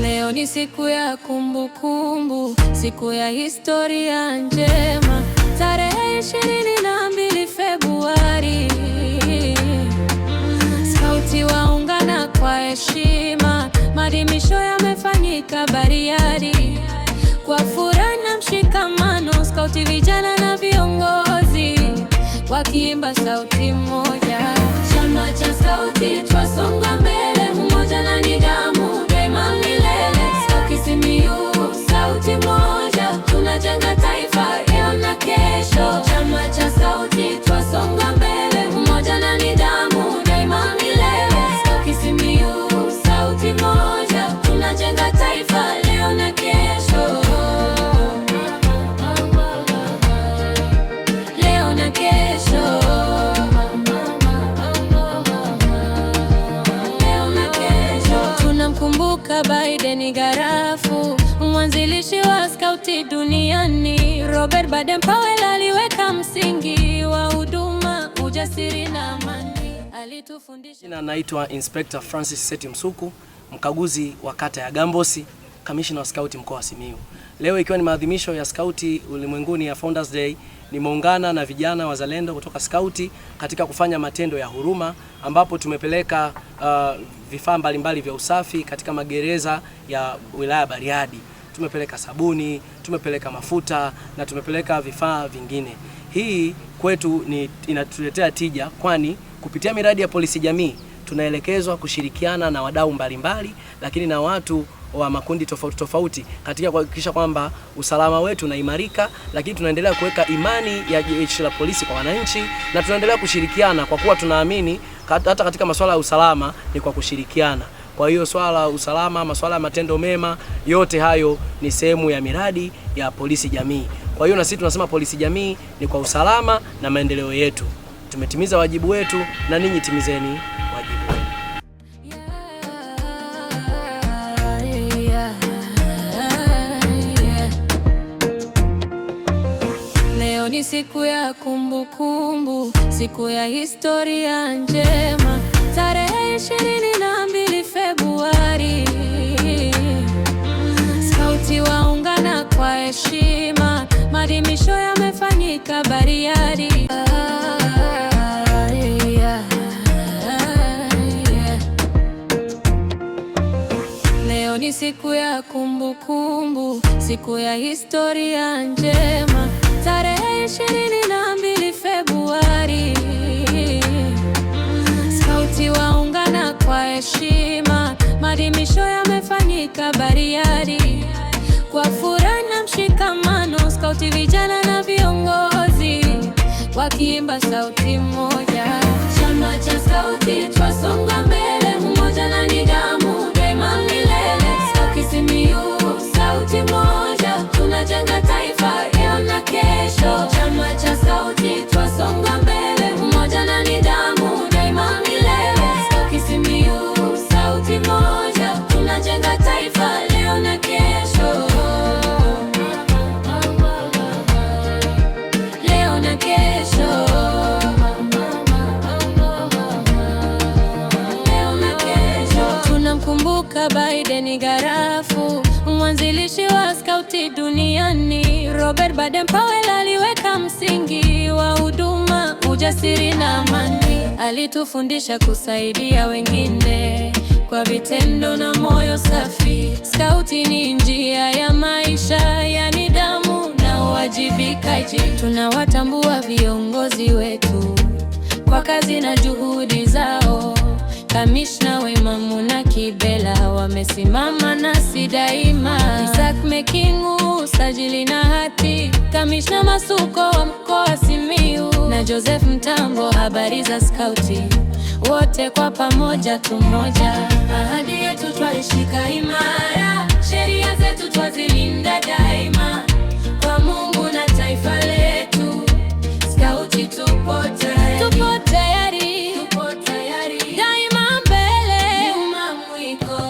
Leo ni siku ya kumbukumbu, siku ya historia njema, tarehe 22 Februari. Skauti waungana kwa heshima, maadhimisho yamefanyika Bariadi. Kwa furaha na mshikamano, skauti vijana na viongozi wakiimba sauti moja. Chama cha skauti twasonga mbele, umoja na nidhamu daima milele. Skauti Simiyu, sauti moja, tunajenga taifa leo na kesho. Chama cha skauti twasonga mbele, umoja na nidhamu daima milele. Skauti Simiyu, sauti moja, tunajenga taifa leo na kesho. Leo na kesho. Tunamkumbuka Baden Garafu, mwanzilishi wa skauti duniani. Robert Baden Powell aliweka msingi wa huduma, ujasiri na amani. Alitufundisha. Naitwa Inspector Francis Seti Msuku, mkaguzi wa kata ya Gambosi, kamishna wa skauti mkoa wa Simiyu. Leo ikiwa ni maadhimisho ya skauti ulimwenguni ya Founders Day, nimeungana na vijana wazalendo kutoka skauti katika kufanya matendo ya huruma, ambapo tumepeleka vifaa mbalimbali vya usafi katika magereza ya wilaya Bariadi. Tumepeleka sabuni, tumepeleka mafuta na tumepeleka vifaa vingine. Hii kwetu inatuletea tija, kwani kupitia miradi ya polisi jamii tunaelekezwa kushirikiana na wadau mbalimbali, lakini na watu wa makundi tofauti tofauti katika kuhakikisha kwamba usalama wetu unaimarika, lakini tunaendelea kuweka imani ya jeshi la polisi kwa wananchi, na tunaendelea kushirikiana kwa kuwa tunaamini hata katika masuala ya usalama ni kwa kushirikiana. Kwa hiyo swala la usalama, masuala ya matendo mema, yote hayo ni sehemu ya miradi ya polisi jamii. Kwa hiyo na sisi tunasema polisi jamii ni kwa usalama na maendeleo yetu. Tumetimiza wajibu wetu na ninyi timizeni wajibu wenu. Leo ni siku ya kumbukumbu, siku ya historia njema, tarehe 22 Februari. Skauti waungana kwa heshima, maadhimisho yamefanyika Bariadi. Leo ni siku ya kumbukumbu, siku ya historia njema, tarehe 22 Februari. Skauti waungana kwa heshima, maadhimisho yamefanyika Bariadi. Kwa furaha na mshikamano, skauti vijana na viongozi wakiimba sauti moja. Chama cha skauti twasonga mbele, umoja na nidhamu daima milele. Skauti Simiyu, sauti moja, tunajenga taifa leo na kesho. Chama cha skauti twasonga mbele, umoja na nidhamu daima milele. Skauti Simiyu, sauti moja, tunajenga taifa leo na kesho. Leo na kesho. Leo na kesho. Tunamkumbuka Baden Garafu, mwanzilishi wa skauti duniani. Robert Baden Powell aliweka msingi wa huduma, ujasiri na amani. Alitufundisha kusaidia wengine kwa vitendo na moyo safi. Skauti ni njia ya maisha ya nidhamu na uwajibikaji. Tunawatambua viongozi wetu kwa kazi na juhudi zao. Kamishna Wema Muna Kibela wamesimama nasi daima. Isaac Mekingu, sajili na hati. Kamishna Masuko wa mkoa wa Simiyu na Joseph Mtambo, habari za skauti. Wote kwa pamoja tumoja. Ahadi yetu twaishika imara, sheria zetu twazilinda daima. Kwa Mungu na taifa letu, skauti tupo tayari. Tupo tayari, tupo tayari. Daima mbele, nyuma mwiko.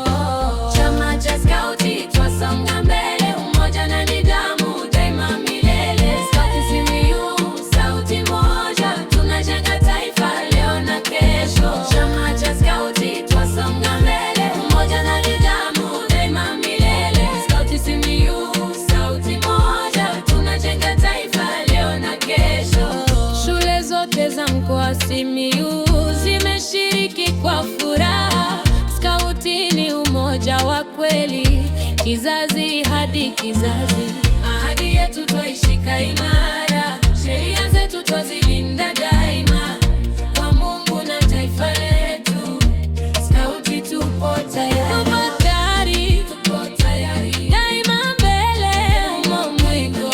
Chama cha skauti twasonga mbele, umoja na nidhamu daima milele. Skauti Simiyu, sauti moja, tunajenga taifa leo na kesho. Chama cha skauti twasonga mbele, umoja na nidhamu wa kweli, kizazi hadi kizazi. Ahadi yetu twaishika imara, sheria zetu twazilinda daima, kwa Mungu na taifa letu. Skauti tupo tayari, tupo tayari, daima mbele mwiko.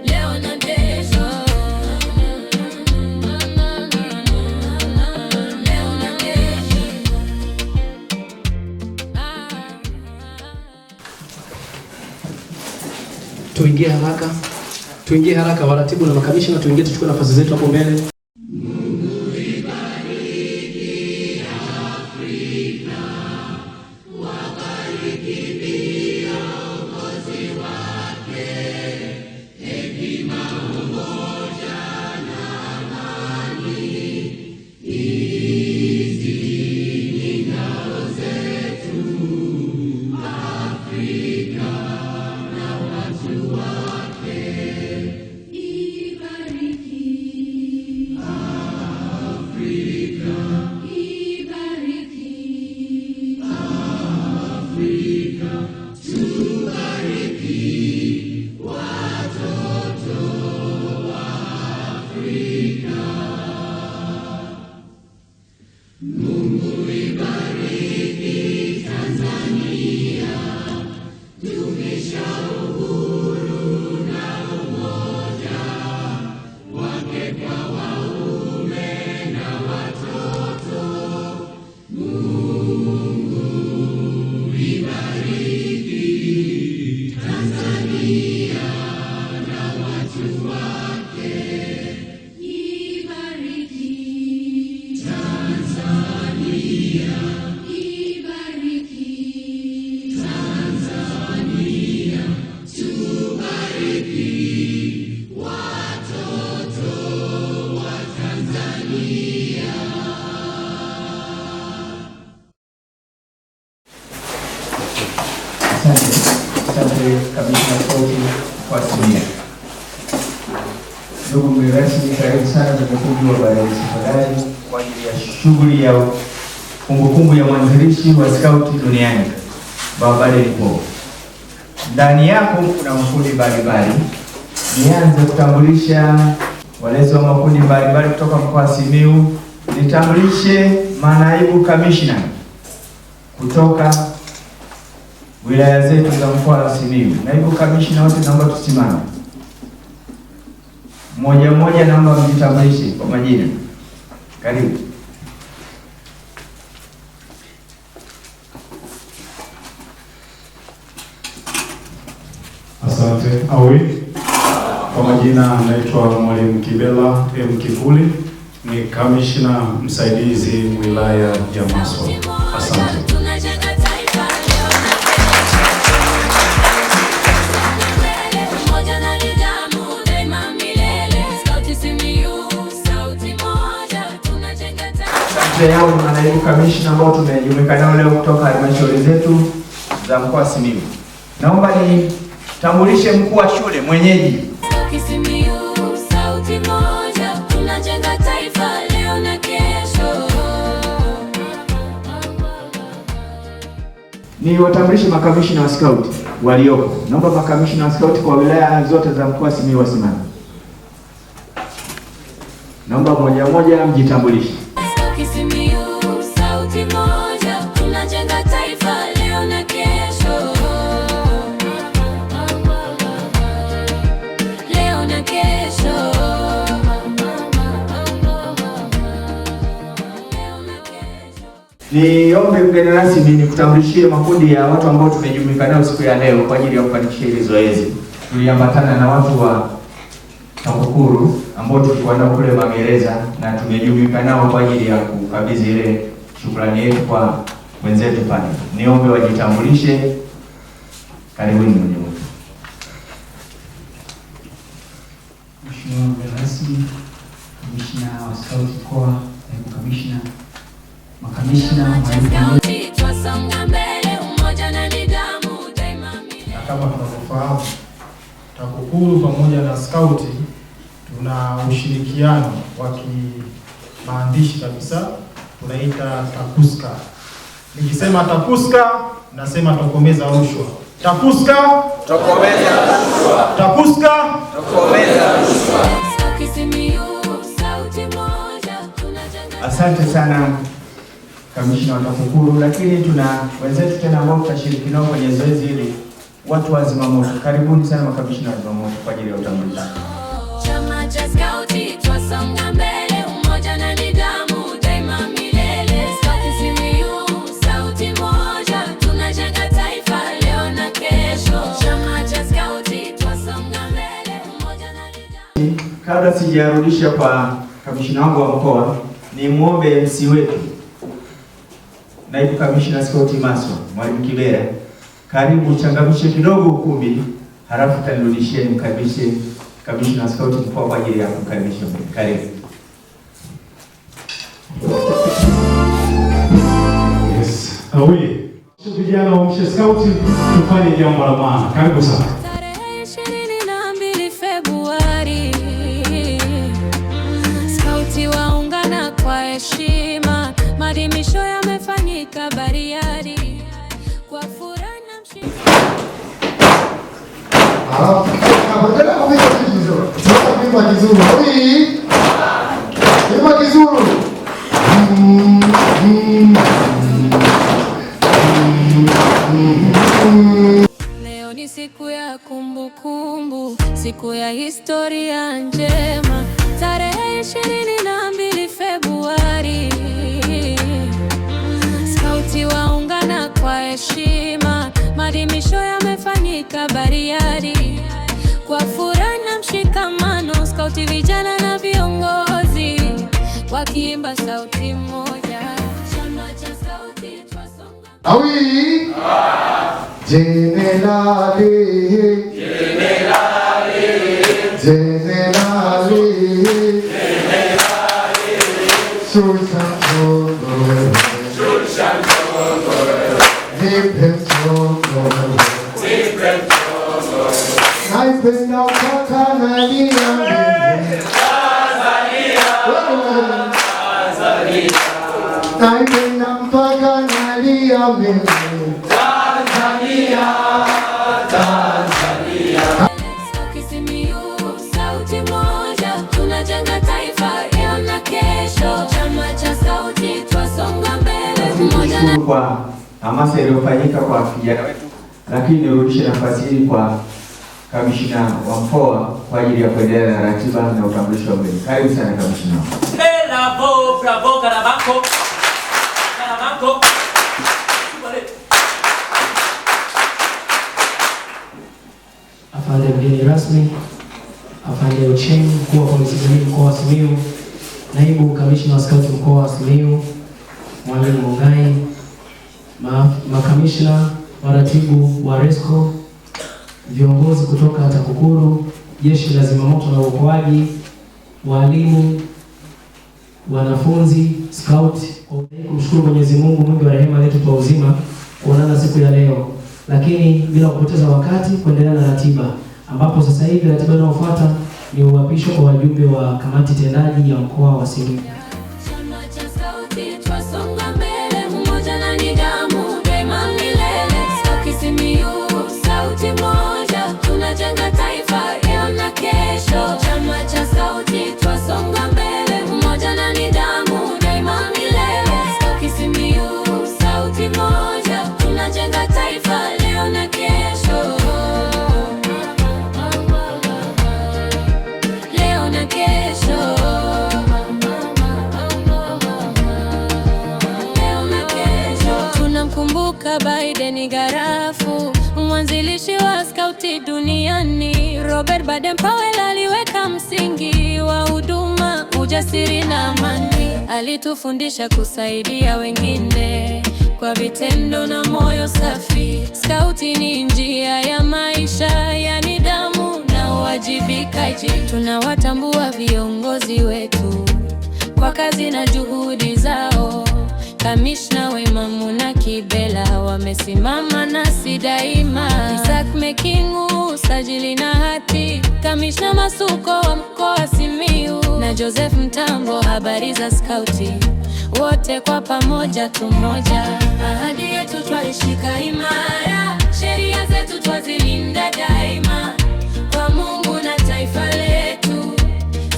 Leo na kesho, leo na kesho. Tuingie haraka waratibu na makamishna, tuingie tuchukue nafasi zetu hapo mbele. Asante Kamishna Skauti kwa Simiyu. Ndugu mgeni rasmi, karibu sana kwenye ukumbi wa Balozi Sekondari kwa ajili ya shughuli ya kumbukumbu ya mwanzilishi wa skauti duniani Baba Baden Powell. Ndani yako kuna makundi mbalimbali. Nianze kutambulisha walezi wa makundi mbalimbali kutoka mkoa wa Simiyu. Nitambulishe manaibu kamishna kutoka wilaya zetu za mkoa wa Simiyu. Naibu kamishna wote naomba tusimame. Mmoja mmoja naomba mjitambulishe kwa majina. Karibu. Asante. Awi. Kwa majina naitwa Mwalimu Kibela M. Kivuli, ni kamishna msaidizi wilaya ya Maswa. Asante. Yao ni manaibu kamishna ambao tumejumuika nao leo kutoka halmashauri zetu za mkoa wa Simiyu. Naomba nitambulishe mkuu wa shule mwenyeji. Sauti moja, tunajenga taifa leo na kesho. Ni watambulishe makamishna wa scout walioko. Naomba makamishna wa scout kwa wilaya zote za mkoa wa Simiyu wasimame. Naomba moja moja mjitambulishe. Sauti moja, tunajenga taifa leo na kesho. Leo na kesho. Niombe mgeni rasmi nikutambulishie makundi ya watu ambao tumejumuika nao siku ya leo kwa ajili ya kufanikisha hili zoezi. Tuliambatana na watu wa TAKUKURU ambao tulikuwa nao kule magereza na tumejumuika nao kwa ajili ya kukabidhi ile shukrani yetu kwa wenzetu pale. Niombe wajitambulishe. Karibuni mwenyewe. Mheshimiwa mgeni rasmi, kamishna wa scout mkoa, naibu kamishna, makamishna, twasonga mbele, umoja na nidhamu daima. Na kama tunavyofahamu, TAKUKURU pamoja na skauti tuna ushirikiano wa kimaandishi kabisa. tunaita TAKUSKA. Nikisema TAKUSKA nasema tokomeza rushwa. TAKUSKA tokomeza rushwa. TAKUSKA tokomeza rushwa. Asante sana kamishna wa TAKUKURU, lakini tuna wenzetu tena ambao tutashiriki nao kwenye zoezi hili, watu wa zimamoto. Karibuni sana makamishna wa zimamoto kwa ajili ya utambulisho. Chama cha Skauti twasonga mbele, umoja na nidhamu daima milele. Skauti Simiyu, sauti moja, tunajenga taifa leo na kesho. Chama cha Skauti twasonga mbele, umoja na nidhamu. Kabla sijarudisha kwa kamishna wangu wa mkoa, ni muombe MC wetu naibu kamishna Skauti Maswa, Mwalimu Kibera, karibu changamshe kidogo ukumbi, halafu tanirudishie mkaribishe kamishna Skauti mkoa kwa ajili ya kukaribisha. Karibu. Yes. Awi. Vijana wa Mshe Skauti tufanye jambo la maana. Karibu sana. Tarehe 22 Februari, Skauti waungana kwa heshima. Maadhimisho yamefanyika Bariadi kwa furaha na mshikamano. Leo ni siku ya kumbukumbu, siku ya historia njema. Tarehe 22 Februari, Skauti waungana kwa heshima. Maadhimisho yamefanyika Bariadi kwa furaha na mshikamano. Skauti vijana na viongozi wakiimba sauti moja. Chama cha Skauti twasonga. Awi Jenerali Jenerali Jenerali Sultan Chongore Sultan Chongore Nipem Chongore Nipem Chongore naipenda mpaka nalia naipenda mpaka nalia mimi Tanzania, Tanzania. Skauti Simiyu, sauti moja, tunajenga taifa leo na kesho. Chama cha Skauti twasonga mbele, umoja na kwa hamasa iliyofanyika kwa vijana wetu, lakini nirudishe nafasi hii kwa kamishna wa mkoa kwa ajili ya kuendelea na ratiba na utambulisho wa mbele. Karibu sana kamishna. Bravo, bravo, Karabako. Karabako. Afande mgeni rasmi, Afande Ocheng, mkuu wa polisi jamii mkoa wa Simiyu, naibu kamishna wa Skauti mkoa wa Simiyu, Mwalimu Mungai, makamishna, waratibu wa RESCO, viongozi kutoka TAKUKURU, jeshi la zimamoto na uokoaji, walimu, wanafunzi, Skauti. Kumshukuru Mwenyezi Mungu mwingi wa rehema letu kwa uzima kuonana siku ya leo, lakini bila kupoteza wakati kuendelea na ratiba, ambapo sasa hivi ratiba inayofuata ni uapisho kwa wajumbe wa kamati tendaji ya mkoa wa Simiyu. Chama cha Skauti twasonga mbele, umoja na nidhamu daima milele. Skauti Simiyu, sauti moja, tunajenga taifa leo na kesho. Chama cha Skauti twasonga mbele, umoja na nidhamu daima milele. Skauti Simiyu, sauti moja, tunajenga taifa leo na kesho. Leo na kesho. Leo na kesho. Tunamkumbuka Biden Garafu, mwanzilishi wa Skauti duniani. Robert Baden-Powell aliweka msingi wa huduma, ujasiri na amani. Alitufundisha kusaidia wengine kwa vitendo na moyo safi. Skauti ni njia ya maisha ya nidhamu na uwajibikaji. Tunawatambua viongozi wetu kwa kazi na juhudi zao. Kamishna Wema Muna Kibela wamesimama nasi daima. Isaac Mekingu, sajili na hati. Kamishna Masuko wa mkoa wa Simiyu na Joseph Mtambo, habari za Skauti. wote kwa pamoja tumoja. Ahadi yetu twaishika imara, sheria zetu twazilinda daima. Kwa Mungu na taifa letu,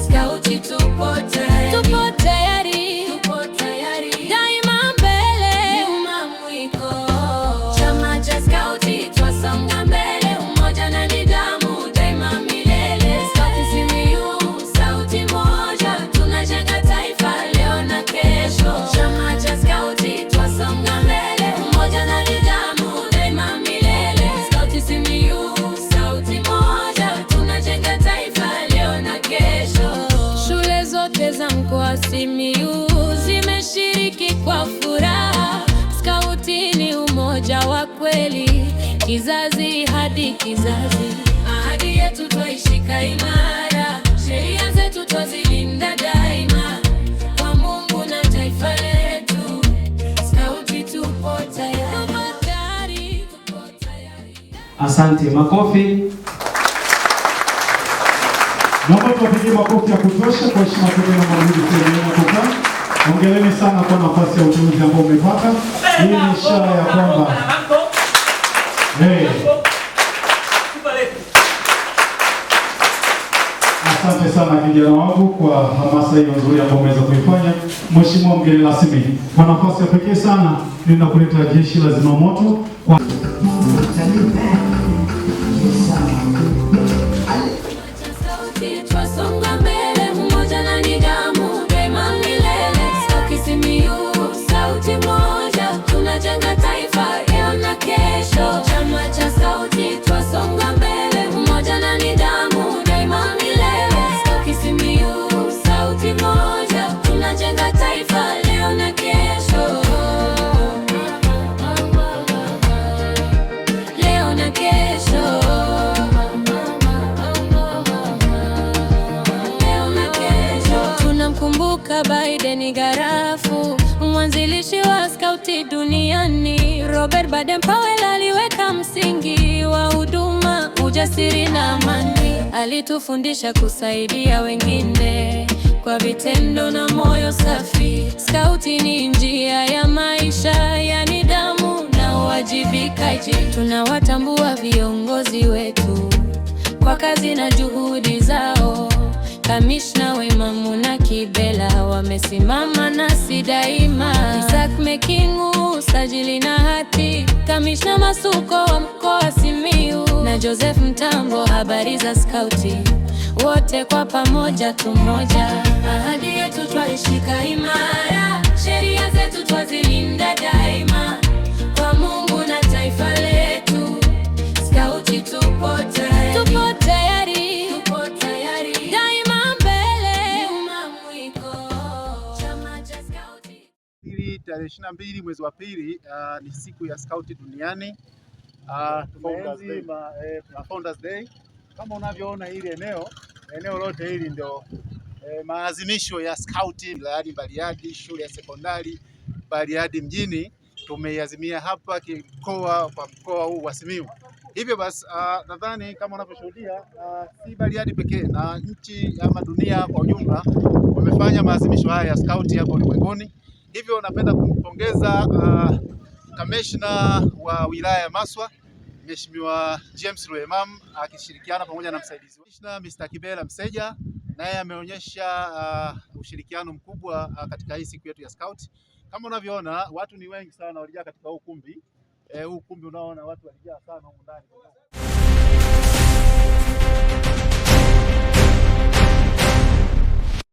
Skauti tupo tayari. Tupo tayari, tupo tayari, daima mbele, nyuma mwiko. Chama cha Skauti twasonga mbele, umoja na nidhamu daima milele. Skauti Simiyu, sauti moja, tunajenga taifa leo na kesho. Chama cha Skauti twasonga mbele, umoja na nidhamu daima milele. Skauti Simiyu, sauti moja, tunajenga taifa leo na kesho. Shule zote za mkoa Simiyu zimeshiriki kwa furaha. Skauti ni umoja wa kweli, kizazi hadi kizazi. Ahadi yetu twaishika imara, sheria zetu twazilinda daima. Kwa Mungu na taifa letu, Skauti tupo tayari, tupo tayari. Asante, makofi. Naomba tuwapigie makofi ya kutosha kwa heshima kubwa na maadili kwa kukaa. Hongereni sana kwa nafasi ya utumishi ambao umepata. Hii ni ishara ya kwamba asante sana kijana wangu kwa hamasa hiyo nzuri ambayo umeweza kuifanya. Mheshimiwa mgeni rasmi, kwa nafasi ya pekee sana ninakuleta jeshi la zimamoto kwa Twasonga mbele, umoja na nidhamu daima milele. Skauti Simiyu, sauti moja, tunajenga taifa leo na kesho. Chama cha Skauti twasonga mbele, umoja na nidhamu daima milele. Skauti Simiyu, sauti moja, tunajenga taifa leo na kesho. Leo na kesho. Tunamkumbuka Biden Garafu, mwanzilishi wa Skauti duniani. Robert Baden-Powell aliweka msingi wa huduma, ujasiri na amani. Alitufundisha kusaidia wengine kwa vitendo na moyo safi. Skauti ni njia ya maisha ya nidhamu na uwajibikaji. Tunawatambua viongozi wetu kwa kazi na juhudi zao. Kamishna Wema Muna Kibela wamesimama nasi daima. Isaac Mekingu, sajili na hati. Kamishna Masuko wa mkoa Simiyu na Joseph Mtambo, habari za Skauti, wote kwa pamoja tumoja. Ahadi yetu twaishika imara, sheria zetu twazilinda daima. Kwa Mungu na taifa letu, Skauti tupo tayari. Tupo tayari, tupo tayari, daima mbele, nyuma mwiko. Chama cha Skauti. Tarehe 22 mwezi wa pili ni siku ya Skauti duniani. Tunaenzi Founders Day. Kama unavyoona hili eneo lote hili ndio maadhimisho ya Skauti wilayani Bariadi, shule ya sekondari Bariadi mjini. Tumeiazimia hapa kwa mkoa huu wa Simiyu. Hivyo basi nadhani kama unavyoshuhudia, si Bariadi pekee na nchi ama dunia kwa ujumla wamefanya maadhimisho haya ya Skauti hapo ulimwenguni. Hivyo napenda kumpongeza kamishna wa wilaya ya Maswa, Mheshimiwa James Ruemam, akishirikiana pamoja na msaidizi wake Mr. Kibela Mseja, naye ameonyesha ushirikiano mkubwa katika hii siku yetu ya Skauti. Kama unavyoona watu ni wengi sana walijaa katika ukumbi. Ukumbi unaona watu walijaa sana huko ndani.